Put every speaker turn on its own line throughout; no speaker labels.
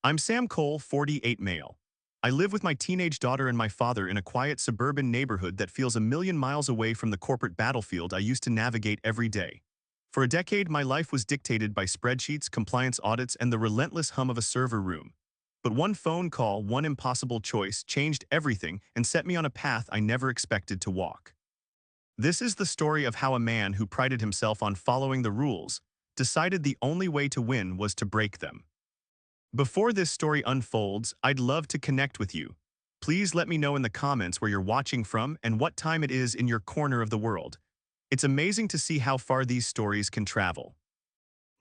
I'm Sam Cole, 48 male. I live with my teenage daughter and my father in a quiet suburban neighborhood that feels a million miles away from the corporate battlefield I used to navigate every day. For a decade, my life was dictated by spreadsheets, compliance audits, and the relentless hum of a server room. But one phone call, one impossible choice, changed everything and set me on a path I never expected to walk. This is the story of how a man who prided himself on following the rules decided the only way to win was to break them. Before this story unfolds, I'd love to connect with you. Please let me know in the comments where you're watching from and what time it is in your corner of the world. It's amazing to see how far these stories can travel.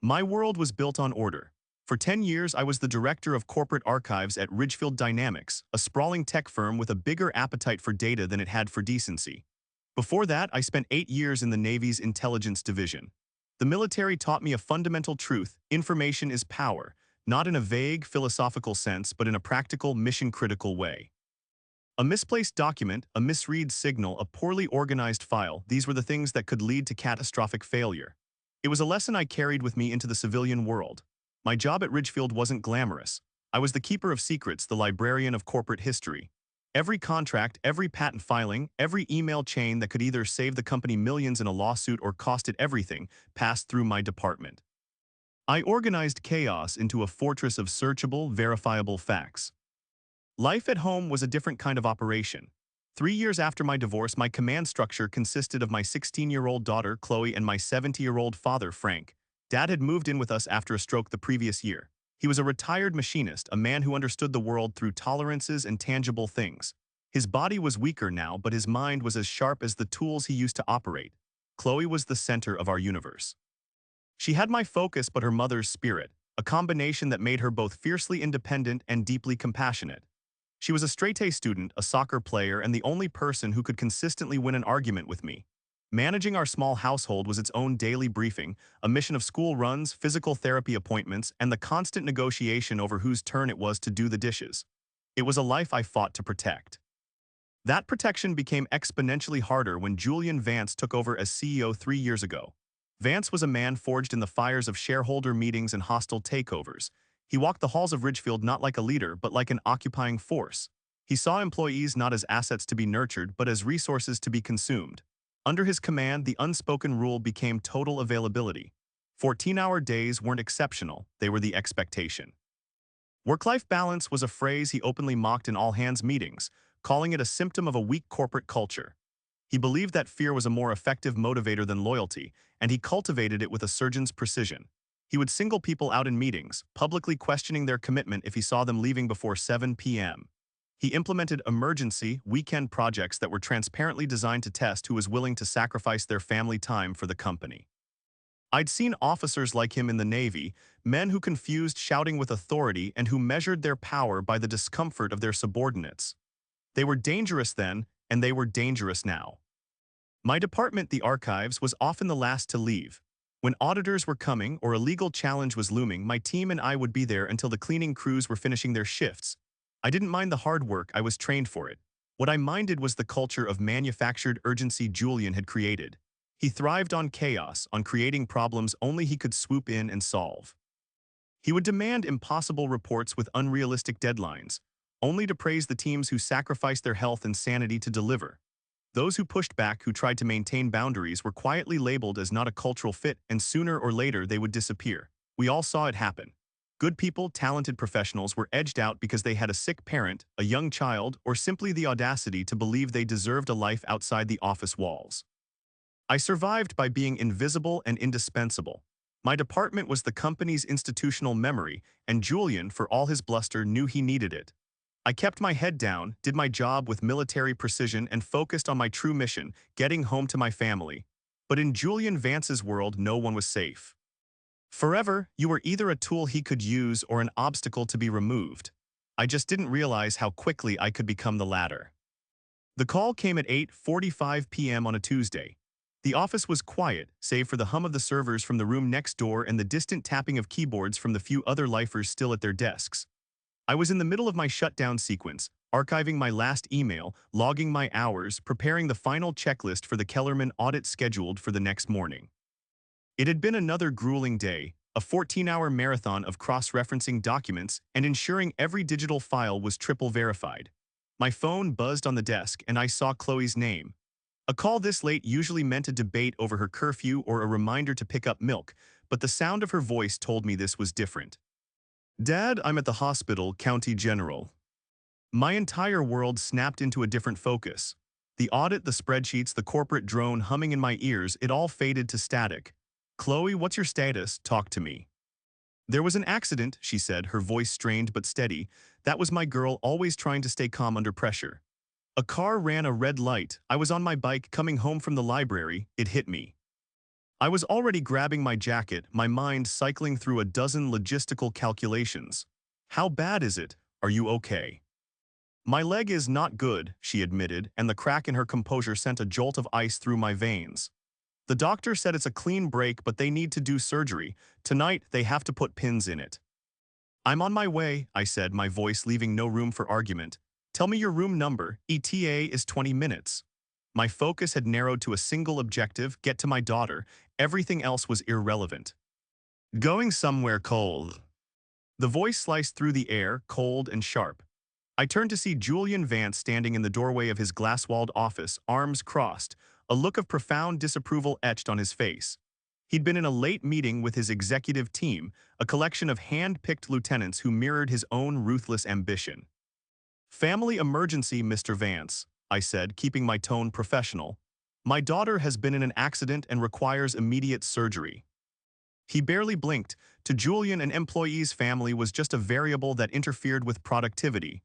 My world was built on order. For 10 years, I was the director of corporate archives at Ridgefield Dynamics, a sprawling tech firm with a bigger appetite for data than it had for decency. Before that, I spent 8 years in the Navy's intelligence division. The military taught me a fundamental truth: information is power, not in a vague, philosophical sense, but in a practical, mission-critical way. A misplaced document, a misread signal, a poorly organized file, these were the things that could lead to catastrophic failure. It was a lesson I carried with me into the civilian world. My job at Ridgefield wasn't glamorous. I was the keeper of secrets, the librarian of corporate history. Every contract, every patent filing, every email chain that could either save the company millions in a lawsuit or cost it everything passed through my department. I organized chaos into a fortress of searchable, verifiable facts. Life at home was a different kind of operation. 3 years after my divorce, my command structure consisted of my 16-year-old daughter, Chloe, and my 70-year-old father, Frank. Dad had moved in with us after a stroke the previous year. He was a retired machinist, a man who understood the world through tolerances and tangible things. His body was weaker now, but his mind was as sharp as the tools he used to operate. Chloe was the center of our universe. She had my focus but her mother's spirit, a combination that made her both fiercely independent and deeply compassionate. She was a straight-A student, a soccer player, and the only person who could consistently win an argument with me. Managing our small household was its own daily briefing, a mission of school runs, physical therapy appointments, and the constant negotiation over whose turn it was to do the dishes. It was a life I fought to protect. That protection became exponentially harder when Julian Vance took over as CEO 3 years ago. Vance was a man forged in the fires of shareholder meetings and hostile takeovers. He walked the halls of Ridgefield not like a leader, but like an occupying force. He saw employees not as assets to be nurtured, but as resources to be consumed. Under his command, the unspoken rule became total availability. 14-hour days weren't exceptional, they were the expectation. Work-life balance was a phrase he openly mocked in all-hands meetings, calling it a symptom of a weak corporate culture. He believed that fear was a more effective motivator than loyalty, and he cultivated it with a surgeon's precision. He would single people out in meetings, publicly questioning their commitment if he saw them leaving before 7 p.m. He implemented emergency, weekend projects that were transparently designed to test who was willing to sacrifice their family time for the company. I'd seen officers like him in the Navy, men who confused shouting with authority and who measured their power by the discomfort of their subordinates. They were dangerous then, and they were dangerous now. My department, the archives, was often the last to leave. When auditors were coming or a legal challenge was looming, my team and I would be there until the cleaning crews were finishing their shifts. I didn't mind the hard work, I was trained for it. What I minded was the culture of manufactured urgency Julian had created. He thrived on chaos, on creating problems only he could swoop in and solve. He would demand impossible reports with unrealistic deadlines, only to praise the teams who sacrificed their health and sanity to deliver. Those who pushed back, who tried to maintain boundaries, were quietly labeled as not a cultural fit, and sooner or later they would disappear. We all saw it happen. Good people, talented professionals were edged out because they had a sick parent, a young child, or simply the audacity to believe they deserved a life outside the office walls. I survived by being invisible and indispensable. My department was the company's institutional memory, and Julian, for all his bluster, knew he needed it. I kept my head down, did my job with military precision, and focused on my true mission, getting home to my family. But in Julian Vance's world, no one was safe. Forever, you were either a tool he could use or an obstacle to be removed. I just didn't realize how quickly I could become the latter. The call came at 8:45 p.m. on a Tuesday. The office was quiet, save for the hum of the servers from the room next door and the distant tapping of keyboards from the few other lifers still at their desks. I was in the middle of my shutdown sequence, archiving my last email, logging my hours, preparing the final checklist for the Kellerman audit scheduled for the next morning. It had been another grueling day, a 14-hour marathon of cross-referencing documents and ensuring every digital file was triple verified. My phone buzzed on the desk and I saw Chloe's name. A call this late usually meant a debate over her curfew or a reminder to pick up milk, but the sound of her voice told me this was different. Dad, I'm at the hospital, County General. My entire world snapped into a different focus. The audit, the spreadsheets, the corporate drone humming in my ears, it all faded to static. Chloe, what's your status? Talk to me. There was an accident, she said, her voice strained but steady. That was my girl, always trying to stay calm under pressure. A car ran a red light. I was on my bike coming home from the library. It hit me. I was already grabbing my jacket, my mind cycling through a dozen logistical calculations. How bad is it? Are you okay? My leg is not good, she admitted, and the crack in her composure sent a jolt of ice through my veins. The doctor said it's a clean break, but they need to do surgery. Tonight, they have to put pins in it. I'm on my way, I said, my voice leaving no room for argument. Tell me your room number. ETA is 20 minutes. My focus had narrowed to a single objective, get to my daughter. Everything else was irrelevant. Going somewhere cold. The voice sliced through the air, cold and sharp. I turned to see Julian Vance standing in the doorway of his glass-walled office, arms crossed, a look of profound disapproval etched on his face. He'd been in a late meeting with his executive team, a collection of hand-picked lieutenants who mirrored his own ruthless ambition. Family emergency, Mr. Vance, I said, keeping my tone professional. My daughter has been in an accident and requires immediate surgery. He barely blinked. To Julian, an employee's family was just a variable that interfered with productivity.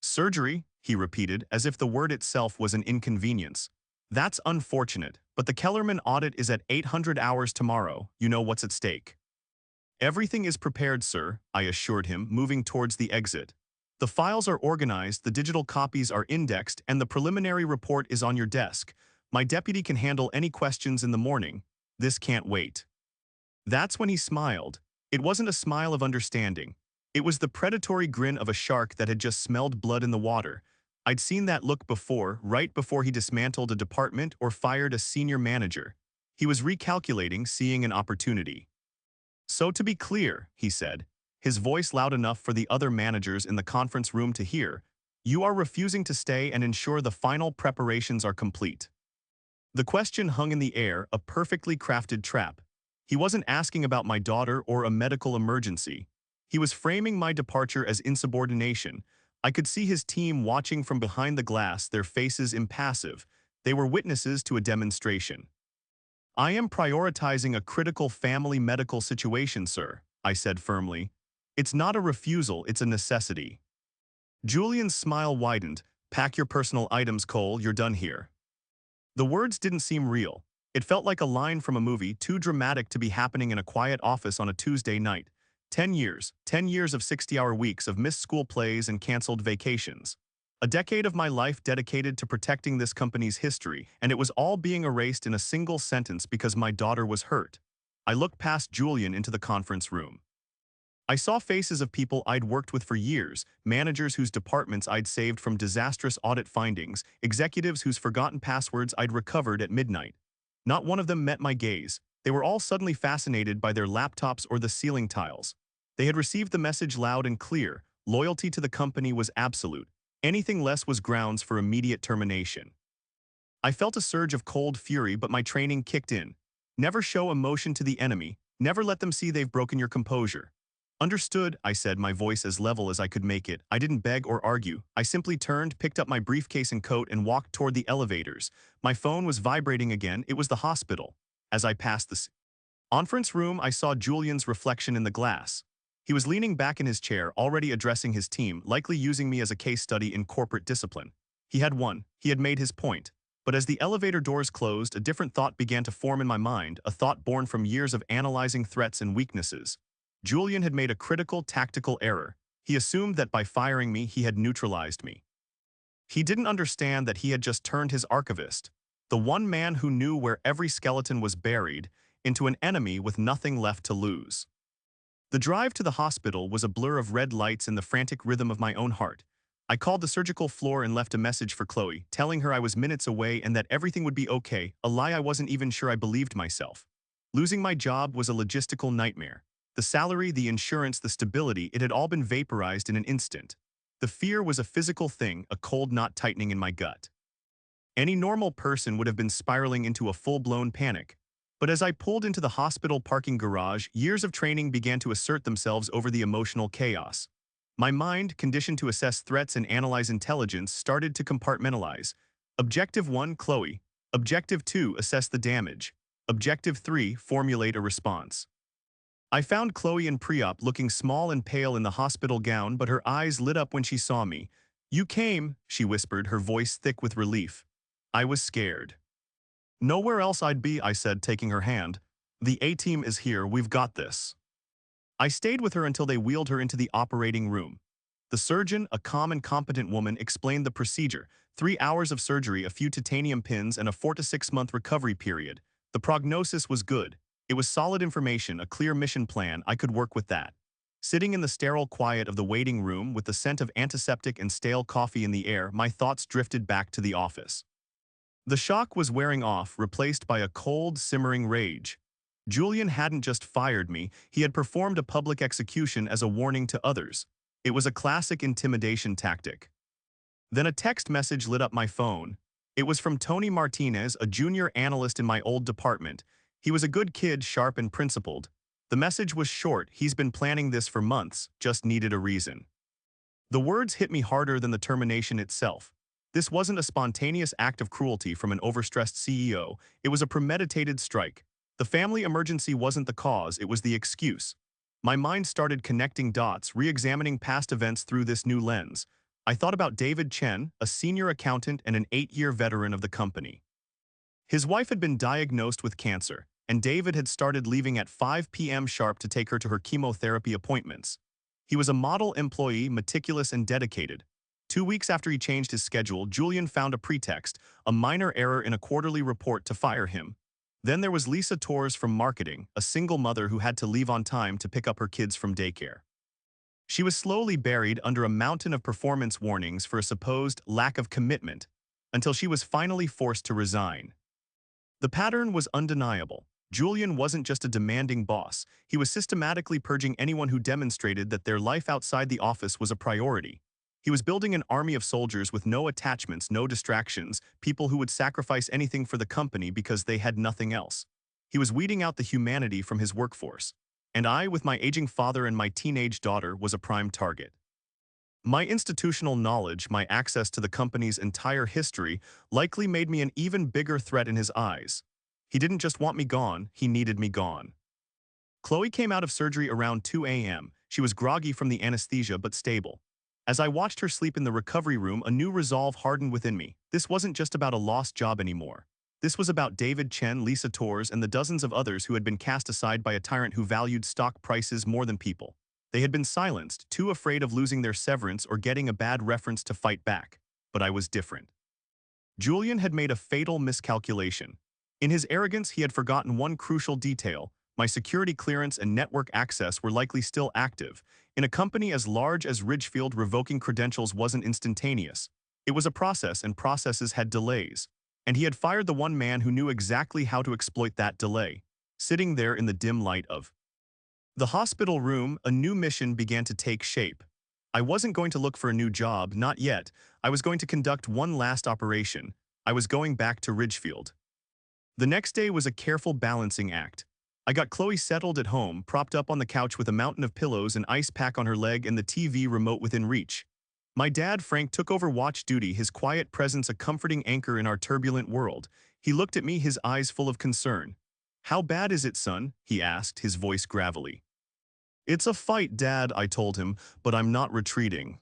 Surgery, he repeated, as if the word itself was an inconvenience. That's unfortunate, but the Kellerman audit is at 800 hours tomorrow. You know what's at stake. Everything is prepared, sir, I assured him, moving towards the exit. The files are organized, the digital copies are indexed, and the preliminary report is on your desk. My deputy can handle any questions in the morning. This can't wait. That's when he smiled. It wasn't a smile of understanding. It was the predatory grin of a shark that had just smelled blood in the water. I'd seen that look before, right before he dismantled a department or fired a senior manager. He was recalculating, seeing an opportunity. So to be clear, he said, his voice loud enough for the other managers in the conference room to hear, you are refusing to stay and ensure the final preparations are complete. The question hung in the air, a perfectly crafted trap. He wasn't asking about my daughter or a medical emergency. He was framing my departure as insubordination. I could see his team watching from behind the glass, their faces impassive. They were witnesses to a demonstration. I am prioritizing a critical family medical situation, sir, I said firmly. It's not a refusal, it's a necessity. Julian's smile widened. Pack your personal items, Cole, you're done here. The words didn't seem real. It felt like a line from a movie, too dramatic to be happening in a quiet office on a Tuesday night. 10 years of 60-hour weeks of missed school plays and canceled vacations. A decade of my life dedicated to protecting this company's history, and it was all being erased in a single sentence because my daughter was hurt. I looked past Julian into the conference room. I saw faces of people I'd worked with for years, managers whose departments I'd saved from disastrous audit findings, executives whose forgotten passwords I'd recovered at midnight. Not one of them met my gaze. They were all suddenly fascinated by their laptops or the ceiling tiles. They had received the message loud and clear. Loyalty to the company was absolute. Anything less was grounds for immediate termination. I felt a surge of cold fury, but my training kicked in. Never show emotion to the enemy. Never let them see they've broken your composure. Understood, I said, my voice as level as I could make it. I didn't beg or argue. I simply turned, picked up my briefcase and coat, and walked toward the elevators. My phone was vibrating again. It was the hospital. As I passed the conference room, I saw Julian's reflection in the glass. He was leaning back in his chair, already addressing his team, likely using me as a case study in corporate discipline. He had won. He had made his point. But as the elevator doors closed, a different thought began to form in my mind, a thought born from years of analyzing threats and weaknesses. Julian had made a critical tactical error. He assumed that by firing me, he had neutralized me. He didn't understand that he had just turned his archivist, the one man who knew where every skeleton was buried, into an enemy with nothing left to lose. The drive to the hospital was a blur of red lights in the frantic rhythm of my own heart. I called the surgical floor and left a message for Chloe, telling her I was minutes away and that everything would be okay, a lie I wasn't even sure I believed myself. Losing my job was a logistical nightmare. The salary, the insurance, the stability, it had all been vaporized in an instant. The fear was a physical thing, a cold knot tightening in my gut. Any normal person would have been spiraling into a full-blown panic. But as I pulled into the hospital parking garage, years of training began to assert themselves over the emotional chaos. My mind, conditioned to assess threats and analyze intelligence, started to compartmentalize. Objective 1, Chloe. Objective 2, assess the damage. Objective 3, formulate a response. I found Chloe in pre-op looking small and pale in the hospital gown, but her eyes lit up when she saw me. "You came," she whispered, her voice thick with relief. I was scared. "Nowhere else I'd be," I said, taking her hand. "The A-team is here, we've got this." I stayed with her until they wheeled her into the operating room. The surgeon, a calm and competent woman, explained the procedure: 3 hours of surgery, a few titanium pins, and a 4 to 6 month recovery period. The prognosis was good. It was solid information, a clear mission plan. I could work with that. Sitting in the sterile quiet of the waiting room with the scent of antiseptic and stale coffee in the air, my thoughts drifted back to the office. The shock was wearing off, replaced by a cold, simmering rage. Julian hadn't just fired me, he had performed a public execution as a warning to others. It was a classic intimidation tactic. Then a text message lit up my phone. It was from Tony Martinez, a junior analyst in my old department. He was a good kid, sharp and principled. The message was short: "He's been planning this for months, just needed a reason." The words hit me harder than the termination itself. This wasn't a spontaneous act of cruelty from an overstressed CEO, it was a premeditated strike. The family emergency wasn't the cause, it was the excuse. My mind started connecting dots, re-examining past events through this new lens. I thought about David Chen, a senior accountant and an 8-year veteran of the company. His wife had been diagnosed with cancer, and David had started leaving at 5 p.m. sharp to take her to her chemotherapy appointments. He was a model employee, meticulous and dedicated. 2 weeks after he changed his schedule, Julian found a pretext, a minor error in a quarterly report, to fire him. Then there was Lisa Torres from marketing, a single mother who had to leave on time to pick up her kids from daycare. She was slowly buried under a mountain of performance warnings for a supposed lack of commitment, until she was finally forced to resign. The pattern was undeniable. Julian wasn't just a demanding boss, he was systematically purging anyone who demonstrated that their life outside the office was a priority. He was building an army of soldiers with no attachments, no distractions, people who would sacrifice anything for the company because they had nothing else. He was weeding out the humanity from his workforce. And I, with my aging father and my teenage daughter, was a prime target. My institutional knowledge, my access to the company's entire history, likely made me an even bigger threat in his eyes. He didn't just want me gone, he needed me gone. Chloe came out of surgery around 2 a.m. She was groggy from the anesthesia but stable. As I watched her sleep in the recovery room, a new resolve hardened within me. This wasn't just about a lost job anymore. This was about David Chen, Lisa Torres, and the dozens of others who had been cast aside by a tyrant who valued stock prices more than people. They had been silenced, too afraid of losing their severance or getting a bad reference to fight back. But I was different. Julian had made a fatal miscalculation. In his arrogance, he had forgotten one crucial detail. My security clearance and network access were likely still active. In a company as large as Ridgefield, revoking credentials wasn't instantaneous. It was a process, and processes had delays. And he had fired the one man who knew exactly how to exploit that delay. Sitting there in the dim light of the hospital room, a new mission began to take shape. I wasn't going to look for a new job, not yet. I was going to conduct one last operation. I was going back to Ridgefield. The next day was a careful balancing act. I got Chloe settled at home, propped up on the couch with a mountain of pillows, an ice pack on her leg, and the TV remote within reach. My dad, Frank, took over watch duty, his quiet presence a comforting anchor in our turbulent world. He looked at me, his eyes full of concern. "How bad is it, son?" he asked, his voice gravelly. "It's a fight, Dad," I told him, "but I'm not retreating."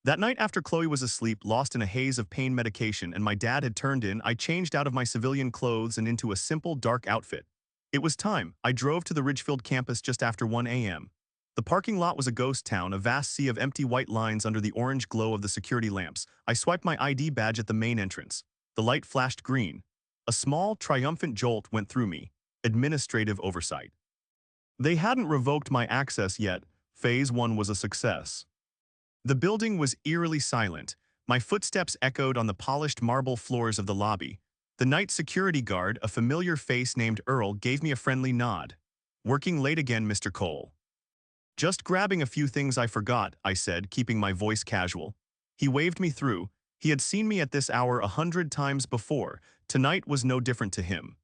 That night, after Chloe was asleep, lost in a haze of pain medication, and my dad had turned in, I changed out of my civilian clothes and into a simple, dark outfit. It was time. I drove to the Ridgefield campus just after 1 a.m. The parking lot was a ghost town, a vast sea of empty white lines under the orange glow of the security lamps. I swiped my ID badge at the main entrance. The light flashed green. A small, triumphant jolt went through me. Administrative oversight. They hadn't revoked my access yet. Phase 1 was a success. The building was eerily silent. My footsteps echoed on the polished marble floors of the lobby. The night security guard, a familiar face named Earl, gave me a friendly nod. Working late again, Mr. Cole. Just grabbing a few things I forgot, I said, keeping my voice casual. He waved me through. He had seen me at this hour 100 times before. Tonight was no different to him.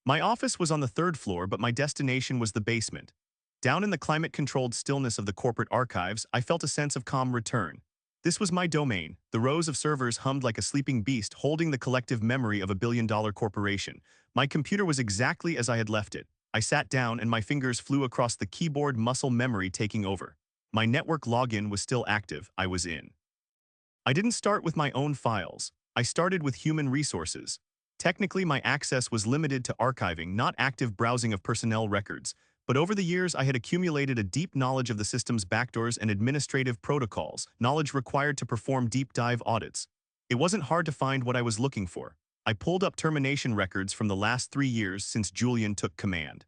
My office was on the third floor, but my destination was the basement. Down in the climate-controlled stillness of the corporate archives, I felt a sense of calm return. This was my domain. The rows of servers hummed like a sleeping beast, holding the collective memory of a billion-dollar corporation. My computer was exactly as I had left it. I sat down and my fingers flew across the keyboard, muscle memory taking over. My network login was still active. I was in. I didn't start with my own files. I started with human resources. Technically, my access was limited to archiving, not active browsing of personnel records. But over the years, I had accumulated a deep knowledge of the system's backdoors and administrative protocols, knowledge required to perform deep dive audits. It wasn't hard to find what I was looking for. I pulled up termination records from the last 3 years since Julian took command.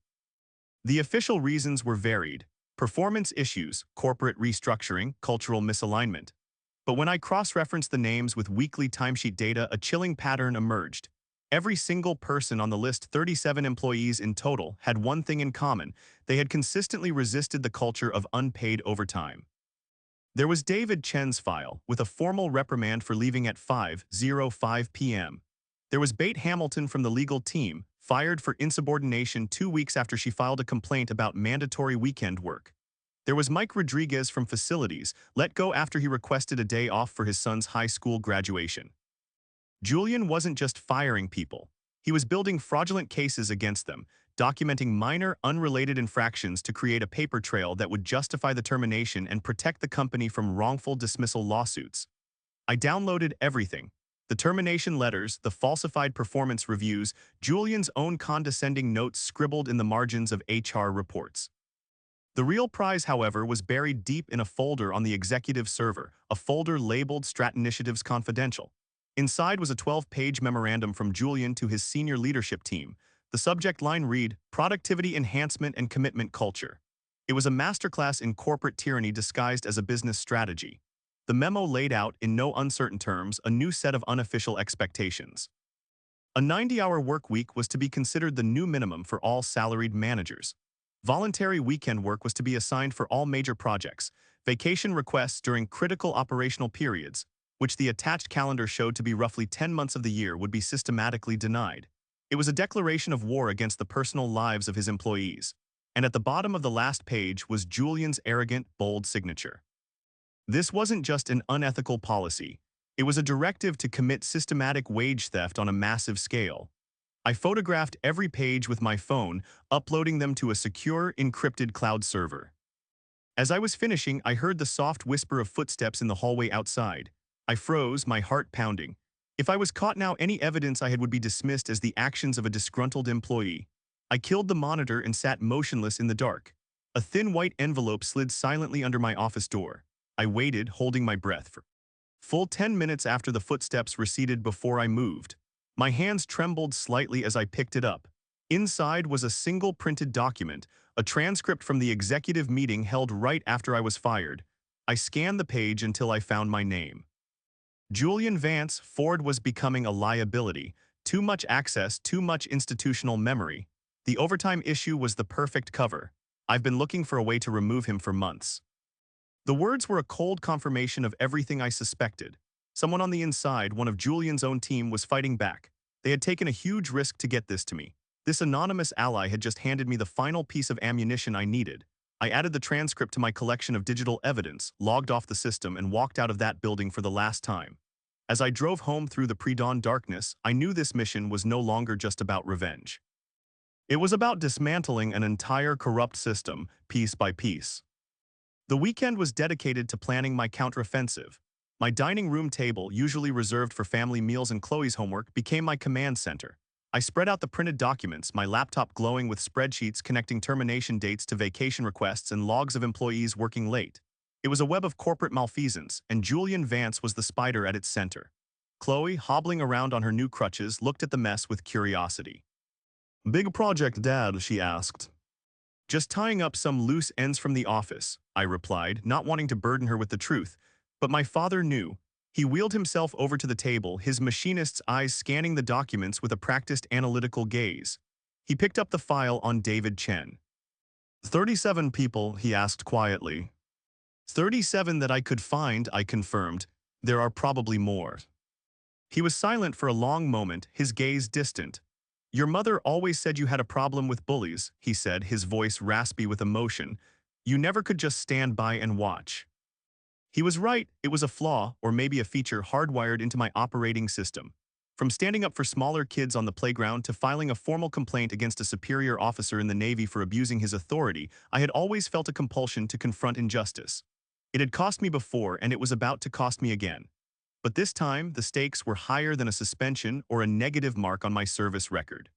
The official reasons were varied: performance issues, corporate restructuring, cultural misalignment. But when I cross-referenced the names with weekly timesheet data, a chilling pattern emerged. Every single person on the list, 37 employees in total, had one thing in common: they had consistently resisted the culture of unpaid overtime. There was David Chen's file, with a formal reprimand for leaving at 5:05 p.m. There was Bate Hamilton from the legal team, fired for insubordination 2 weeks after she filed a complaint about mandatory weekend work. There was Mike Rodriguez from facilities, let go after he requested a day off for his son's high school graduation. Julian wasn't just firing people. He was building fraudulent cases against them, documenting minor, unrelated infractions to create a paper trail that would justify the termination and protect the company from wrongful dismissal lawsuits. I downloaded everything: the termination letters, the falsified performance reviews, Julian's own condescending notes scribbled in the margins of HR reports. The real prize, however, was buried deep in a folder on the executive server, a folder labeled Strat Initiatives Confidential. Inside was a 12-page memorandum from Julian to his senior leadership team. The subject line read, "Productivity Enhancement and Commitment Culture." It was a masterclass in corporate tyranny disguised as a business strategy. The memo laid out, in no uncertain terms, a new set of unofficial expectations. A 90-hour work week was to be considered the new minimum for all salaried managers. Voluntary weekend work was to be assigned for all major projects. Vacation requests during critical operational periods, which the attached calendar showed to be roughly 10 months of the year, would be systematically denied. It was a declaration of war against the personal lives of his employees. And at the bottom of the last page was Julian's arrogant, bold signature. This wasn't just an unethical policy. It was a directive to commit systematic wage theft on a massive scale. I photographed every page with my phone, uploading them to a secure, encrypted cloud server. As I was finishing, I heard the soft whisper of footsteps in the hallway outside. I froze, my heart pounding. If I was caught now, any evidence I had would be dismissed as the actions of a disgruntled employee. I killed the monitor and sat motionless in the dark. A thin white envelope slid silently under my office door. I waited, holding my breath for full 10 minutes after the footsteps receded before I moved. My hands trembled slightly as I picked it up. Inside was a single printed document, a transcript from the executive meeting held right after I was fired. I scanned the page until I found my name. Julian Vance. Ford was becoming a liability. Too much access, too much institutional memory. The overtime issue was the perfect cover. I've been looking for a way to remove him for months. The words were a cold confirmation of everything I suspected. Someone on the inside, one of Julian's own team, was fighting back. They had taken a huge risk to get this to me. This anonymous ally had just handed me the final piece of ammunition I needed. I added the transcript to my collection of digital evidence, logged off the system, and walked out of that building for the last time. As I drove home through the pre-dawn darkness, I knew this mission was no longer just about revenge. It was about dismantling an entire corrupt system, piece by piece. The weekend was dedicated to planning my counteroffensive. My dining room table, usually reserved for family meals and Chloe's homework, became my command center. I spread out the printed documents, my laptop glowing with spreadsheets connecting termination dates to vacation requests and logs of employees working late. It was a web of corporate malfeasance, and Julian Vance was the spider at its center. Chloe, hobbling around on her new crutches, looked at the mess with curiosity. "Big project, Dad?" she asked. "Just tying up some loose ends from the office," I replied, not wanting to burden her with the truth. But my father knew. He wheeled himself over to the table, his machinist's eyes scanning the documents with a practiced analytical gaze. He picked up the file on David Chen. 37 people, he asked quietly. 37 that I could find, I confirmed. There are probably more. He was silent for a long moment, his gaze distant. Your mother always said you had a problem with bullies, he said, his voice raspy with emotion. You never could just stand by and watch. He was right, it was a flaw, or maybe a feature hardwired into my operating system. From standing up for smaller kids on the playground to filing a formal complaint against a superior officer in the Navy for abusing his authority, I had always felt a compulsion to confront injustice. It had cost me before, and it was about to cost me again. But this time, the stakes were higher than a suspension or a negative mark on my service record.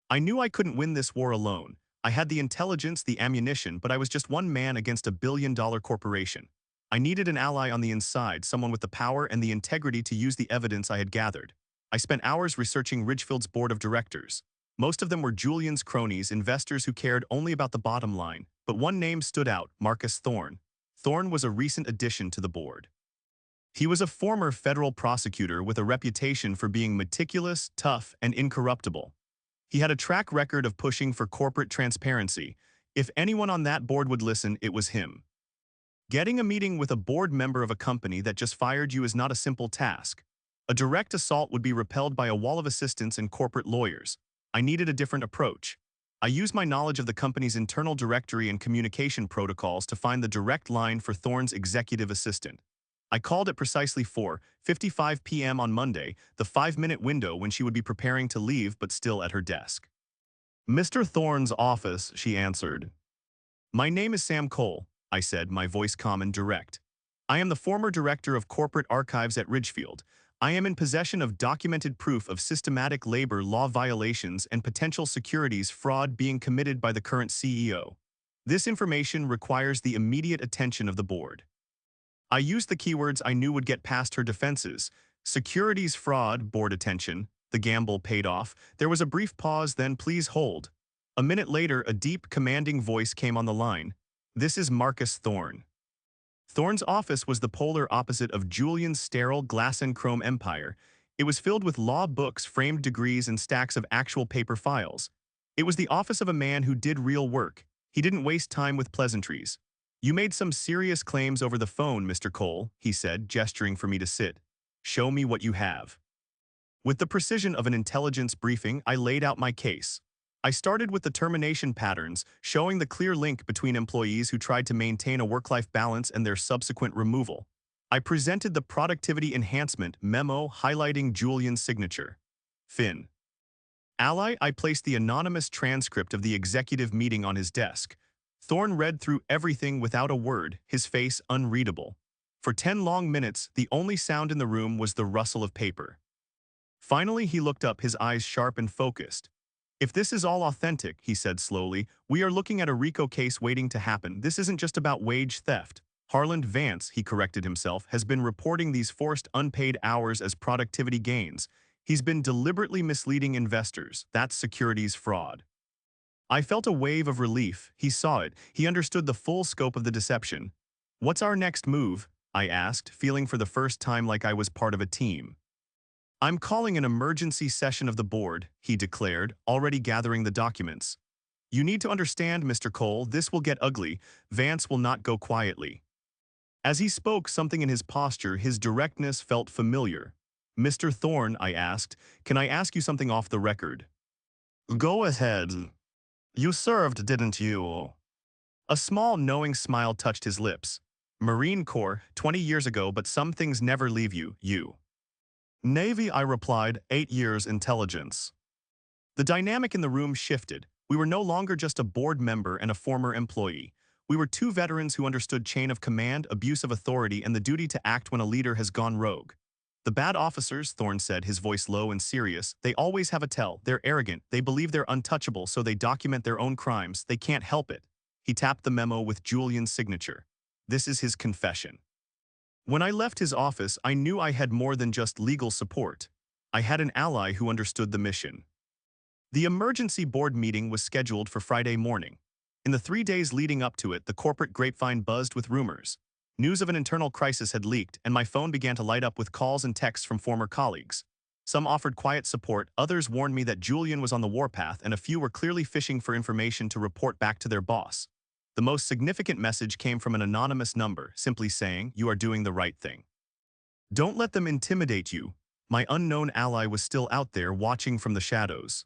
I knew I couldn't win this war alone. I had the intelligence, the ammunition, but I was just one man against $1 billion corporation. I needed an ally on the inside, someone with the power and the integrity to use the evidence I had gathered. I spent hours researching Ridgefield's board of directors. Most of them were Julian's cronies, investors who cared only about the bottom line, but one name stood out, Marcus Thorne. Thorne was a recent addition to the board. He was a former federal prosecutor with a reputation for being meticulous, tough, and incorruptible. He had a track record of pushing for corporate transparency. If anyone on that board would listen, it was him. Getting a meeting with a board member of a company that just fired you is not a simple task. A direct assault would be repelled by a wall of assistants and corporate lawyers. I needed a different approach. I used my knowledge of the company's internal directory and communication protocols to find the direct line for Thorne's executive assistant. I called at precisely 4:55 p.m. on Monday, the 5-minute window when she would be preparing to leave but still at her desk. Mr. Thorne's office, she answered. My name is Sam Cole, I said, my voice calm and direct. I am the former director of corporate archives at Ridgefield. I am in possession of documented proof of systematic labor law violations and potential securities fraud being committed by the current CEO. This information requires the immediate attention of the board. I used the keywords I knew would get past her defenses. Securities fraud, board attention. The gamble paid off. There was a brief pause, then please hold. A minute later, a deep, commanding voice came on the line. This is Marcus Thorne. Thorne's office was the polar opposite of Julian's sterile glass and chrome empire. It was filled with law books, framed degrees, and stacks of actual paper files. It was the office of a man who did real work. He didn't waste time with pleasantries. You made some serious claims over the phone, Mr. Cole, he said, gesturing for me to sit. Show me what you have. With the precision of an intelligence briefing, I laid out my case. I started with the termination patterns, showing the clear link between employees who tried to maintain a work-life balance and their subsequent removal. I presented the productivity enhancement memo highlighting Julian's signature. Finn. Ally, I placed the anonymous transcript of the executive meeting on his desk. Thorne read through everything without a word, his face unreadable. For 10 long minutes, the only sound in the room was the rustle of paper. Finally, he looked up, his eyes sharp and focused. If this is all authentic, he said slowly, we are looking at a RICO case waiting to happen. This isn't just about wage theft. Harland Vance, he corrected himself, has been reporting these forced unpaid hours as productivity gains. He's been deliberately misleading investors. That's securities fraud. I felt a wave of relief. He saw it. He understood the full scope of the deception. What's our next move? I asked, feeling for the first time like I was part of a team. I'm calling an emergency session of the board, he declared, already gathering the documents. You need to understand, Mr. Cole, this will get ugly. Vance will not go quietly. As he spoke, something in his posture, his directness, felt familiar. Mr. Thorne, I asked, can I ask you something off the record? Go ahead. You served, didn't you? A small, knowing smile touched his lips. Marine Corps, 20 years ago, but some things never leave you. Navy, I replied, 8 years intelligence. The dynamic in the room shifted. We were no longer just a board member and a former employee. We were two veterans who understood chain of command, abuse of authority, and the duty to act when a leader has gone rogue. The bad officers, Thorne said, his voice low and serious, they always have a tell. They're arrogant. They believe they're untouchable, so they document their own crimes. They can't help it. He tapped the memo with Julian's signature. This is his confession. When I left his office, I knew I had more than just legal support. I had an ally who understood the mission. The emergency board meeting was scheduled for Friday morning. In the 3 days leading up to it, the corporate grapevine buzzed with rumors. News of an internal crisis had leaked, and my phone began to light up with calls and texts from former colleagues. Some offered quiet support, others warned me that Julian was on the warpath, and a few were clearly fishing for information to report back to their boss. The most significant message came from an anonymous number, simply saying, "You are doing the right thing. Don't let them intimidate you." My unknown ally was still out there watching from the shadows.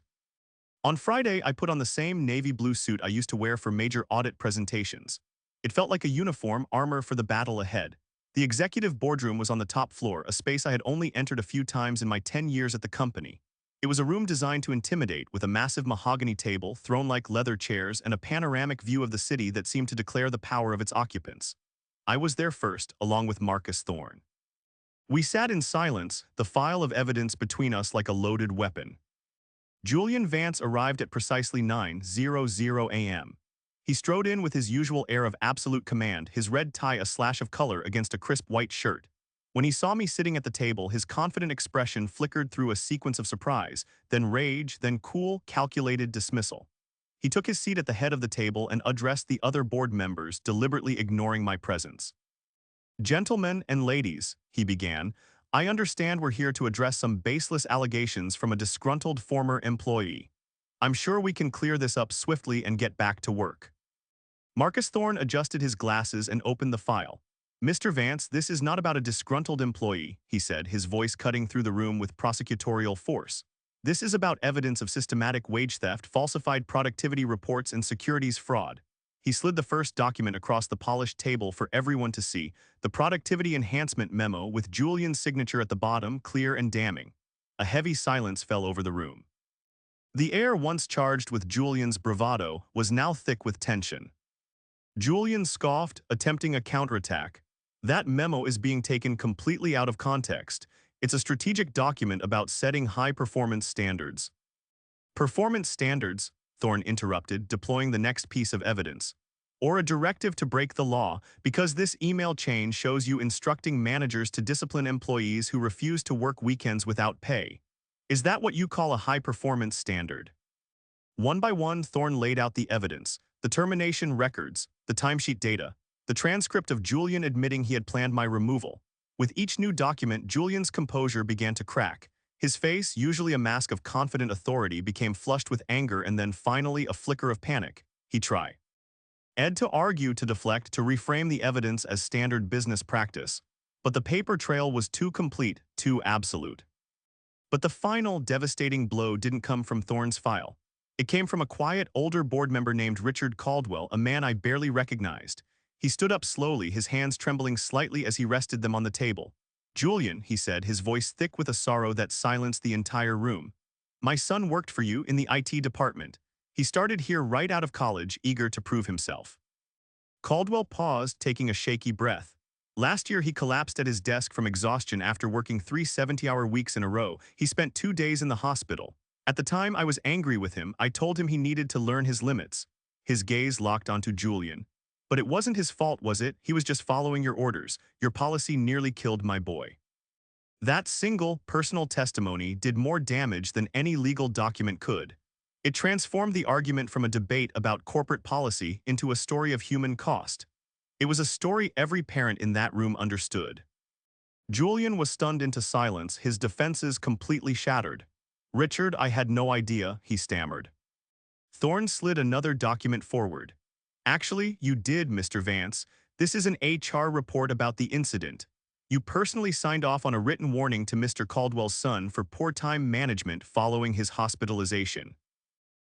On Friday, I put on the same navy blue suit I used to wear for major audit presentations. It felt like a uniform, armor for the battle ahead. The executive boardroom was on the top floor, a space I had only entered a few times in my 10 years at the company. It was a room designed to intimidate, with a massive mahogany table, throne-like leather chairs, and a panoramic view of the city that seemed to declare the power of its occupants. I was there first, along with Marcus Thorne. We sat in silence, the file of evidence between us like a loaded weapon. Julian Vance arrived at precisely 9:00 a.m. He strode in with his usual air of absolute command, his red tie a slash of color against a crisp white shirt. When he saw me sitting at the table, his confident expression flickered through a sequence of surprise, then rage, then cool, calculated dismissal. He took his seat at the head of the table and addressed the other board members, deliberately ignoring my presence. "Gentlemen and ladies," he began, "I understand we're here to address some baseless allegations from a disgruntled former employee. I'm sure we can clear this up swiftly and get back to work." Marcus Thorne adjusted his glasses and opened the file. "Mr. Vance, this is not about a disgruntled employee," he said, his voice cutting through the room with prosecutorial force. "This is about evidence of systematic wage theft, falsified productivity reports, and securities fraud." He slid the first document across the polished table for everyone to see, the Productivity Enhancement Memo with Julian's signature at the bottom, clear and damning. A heavy silence fell over the room. The air, once charged with Julian's bravado, was now thick with tension. Julian scoffed, attempting a counterattack. "That memo is being taken completely out of context. It's a strategic document about setting high-performance standards." "Performance standards," Thorne interrupted, deploying the next piece of evidence. "Or a directive to break the law, because this email chain shows you instructing managers to discipline employees who refuse to work weekends without pay. Is that what you call a high-performance standard?" One by one, Thorne laid out the evidence, the termination records, the timesheet data, the transcript of Julian admitting he had planned my removal. With each new document, Julian's composure began to crack. His face, usually a mask of confident authority, became flushed with anger and then finally a flicker of panic. He tried to argue, to deflect, to reframe the evidence as standard business practice. But the paper trail was too complete, too absolute. But the final, devastating blow didn't come from Thorne's file. It came from a quiet, older board member named Richard Caldwell, a man I barely recognized. He stood up slowly, his hands trembling slightly as he rested them on the table. "Julian," he said, his voice thick with a sorrow that silenced the entire room. "My son worked for you in the IT department. He started here right out of college, eager to prove himself." Caldwell paused, taking a shaky breath. "Last year he collapsed at his desk from exhaustion after working 3 70-hour weeks in a row. He spent 2 days in the hospital. At the time, I was angry with him. I told him he needed to learn his limits." His gaze locked onto Julian. "But it wasn't his fault, was it? He was just following your orders. Your policy nearly killed my boy." That single, personal testimony did more damage than any legal document could. It transformed the argument from a debate about corporate policy into a story of human cost. It was a story every parent in that room understood. Julian was stunned into silence, his defenses completely shattered. "Richard, I had no idea," he stammered. Thorne slid another document forward. "Actually, you did, Mr. Vance. This is an HR report about the incident. You personally signed off on a written warning to Mr. Caldwell's son for poor time management following his hospitalization."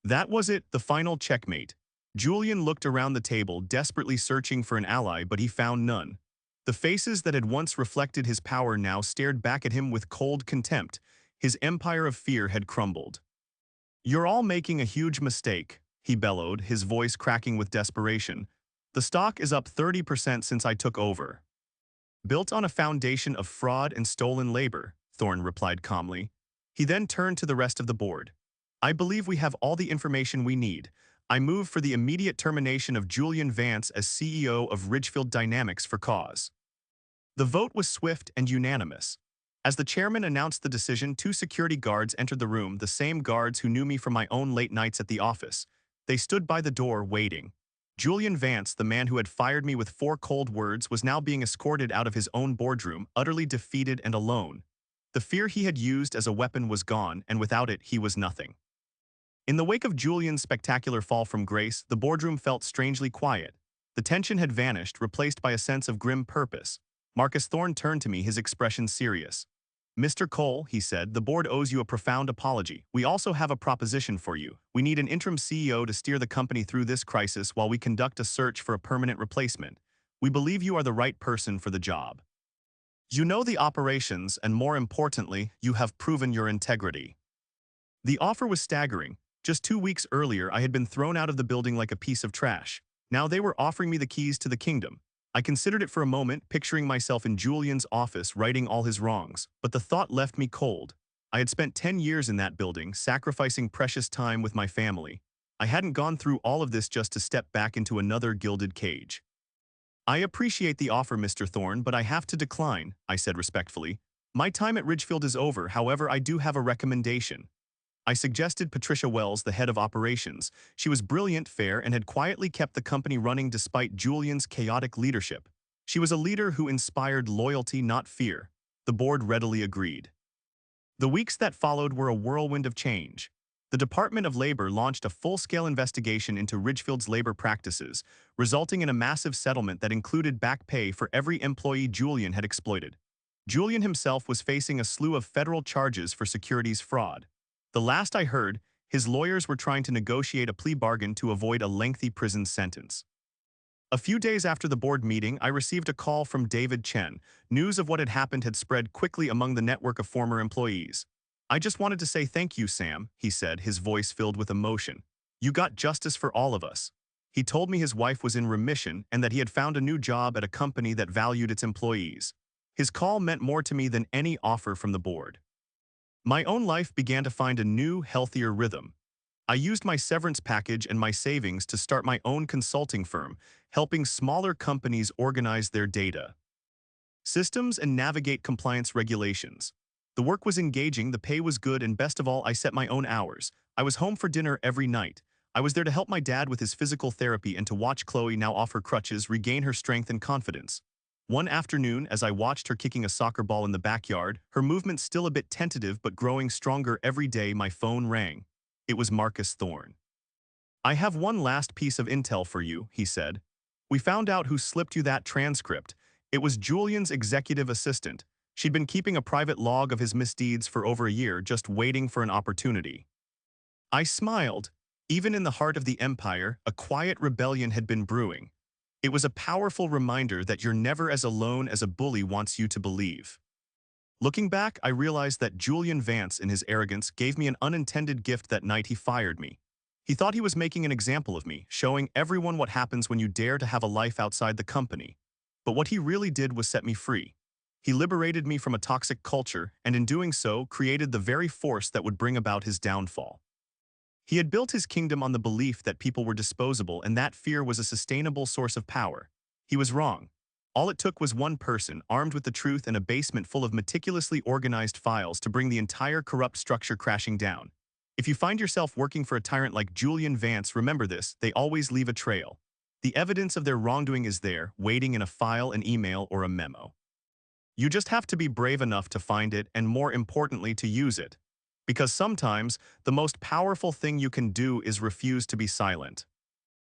That was it, the final checkmate. Julian looked around the table, desperately searching for an ally, but he found none. The faces that had once reflected his power now stared back at him with cold contempt. His empire of fear had crumbled. "You're all making a huge mistake," he bellowed, his voice cracking with desperation. "The stock is up 30% since I took over." "Built on a foundation of fraud and stolen labor," Thorne replied calmly. He then turned to the rest of the board. "I believe we have all the information we need. I move for the immediate termination of Julian Vance as CEO of Ridgefield Dynamics for cause." The vote was swift and unanimous. As the chairman announced the decision, 2 security guards entered the room, the same guards who knew me from my own late nights at the office. They stood by the door, waiting. Julian Vance, the man who had fired me with 4 cold words, was now being escorted out of his own boardroom, utterly defeated and alone. The fear he had used as a weapon was gone, and without it, he was nothing. In the wake of Julian's spectacular fall from grace, the boardroom felt strangely quiet. The tension had vanished, replaced by a sense of grim purpose. Marcus Thorne turned to me, his expression serious. "Mr. Cole," he said, "the board owes you a profound apology. We also have a proposition for you. We need an interim CEO to steer the company through this crisis while we conduct a search for a permanent replacement. We believe you are the right person for the job. You know the operations, and more importantly, you have proven your integrity." The offer was staggering. Just 2 weeks earlier, I had been thrown out of the building like a piece of trash. Now they were offering me the keys to the kingdom. I considered it for a moment, picturing myself in Julian's office righting all his wrongs, but the thought left me cold. I had spent 10 years in that building, sacrificing precious time with my family. I hadn't gone through all of this just to step back into another gilded cage. "I appreciate the offer, Mr. Thorne, but I have to decline," I said respectfully. "My time at Ridgefield is over, however, I do have a recommendation." I suggested Patricia Wells, the head of operations. She was brilliant, fair, and had quietly kept the company running despite Julian's chaotic leadership. She was a leader who inspired loyalty, not fear. The board readily agreed. The weeks that followed were a whirlwind of change. The Department of Labor launched a full-scale investigation into Ridgefield's labor practices, resulting in a massive settlement that included back pay for every employee Julian had exploited. Julian himself was facing a slew of federal charges for securities fraud. The last I heard, his lawyers were trying to negotiate a plea bargain to avoid a lengthy prison sentence. A few days after the board meeting, I received a call from David Chen. News of what had happened had spread quickly among the network of former employees. "I just wanted to say thank you, Sam," he said, his voice filled with emotion. "You got justice for all of us." He told me his wife was in remission and that he had found a new job at a company that valued its employees. His call meant more to me than any offer from the board. My own life began to find a new, healthier rhythm. I used my severance package and my savings to start my own consulting firm, helping smaller companies organize their data, systems, and navigate compliance regulations. The work was engaging, the pay was good, and best of all, I set my own hours. I was home for dinner every night. I was there to help my dad with his physical therapy and to watch Chloe, now off her crutches, regain her strength and confidence. One afternoon, as I watched her kicking a soccer ball in the backyard, her movement still a bit tentative but growing stronger every day, my phone rang. It was Marcus Thorne. "I have one last piece of intel for you," he said. "We found out who slipped you that transcript. It was Julian's executive assistant. She'd been keeping a private log of his misdeeds for over a year, just waiting for an opportunity." I smiled. Even in the heart of the empire, a quiet rebellion had been brewing. It was a powerful reminder that you're never as alone as a bully wants you to believe. Looking back, I realized that Julian Vance, in his arrogance, gave me an unintended gift that night he fired me. He thought he was making an example of me, showing everyone what happens when you dare to have a life outside the company. But what he really did was set me free. He liberated me from a toxic culture, and in doing so, created the very force that would bring about his downfall. He had built his kingdom on the belief that people were disposable, and that fear was a sustainable source of power. He was wrong. All it took was one person, armed with the truth and a basement full of meticulously organized files, to bring the entire corrupt structure crashing down. If you find yourself working for a tyrant like Julian Vance, remember this: they always leave a trail. The evidence of their wrongdoing is there, waiting in a file, an email, or a memo. You just have to be brave enough to find it, and more importantly, to use it. Because sometimes, the most powerful thing you can do is refuse to be silent.